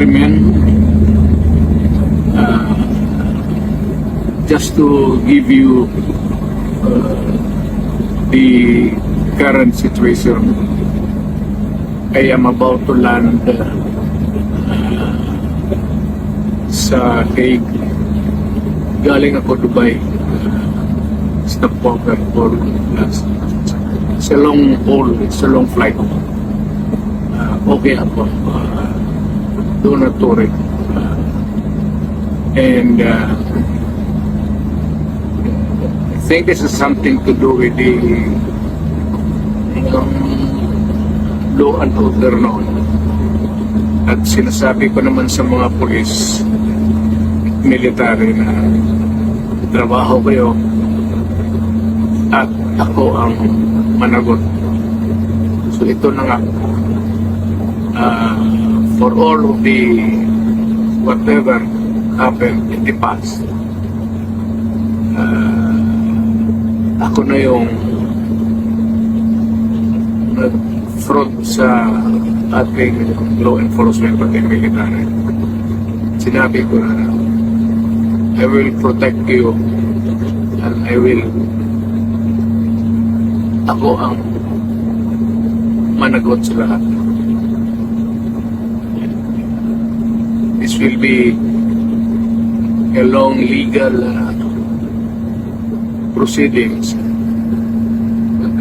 countrymen, just to give you the current situation. I am about to land sa Hague. Galing ako Dubai. Stopover for last. It's a long haul, it's a long flight. Okay ako. Do not worry. And I think this is something to do with the law and order noon. At sinasabi ko naman sa mga pulis, military na trabaho kayo at ako ang managot. So ito na nga, for all of the whatever happened in the past, ako na yung nag-front sa ating law enforcement pati military. Sinabi ko na I will protect you and ako ang managot sa lahat. This will be a long legal proceedings.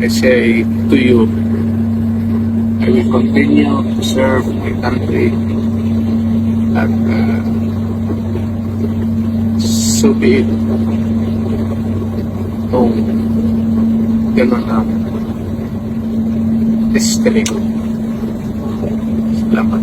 I say to you, I will continue to serve my country at so be it. Kung gano'n na destiny ko. Salamat.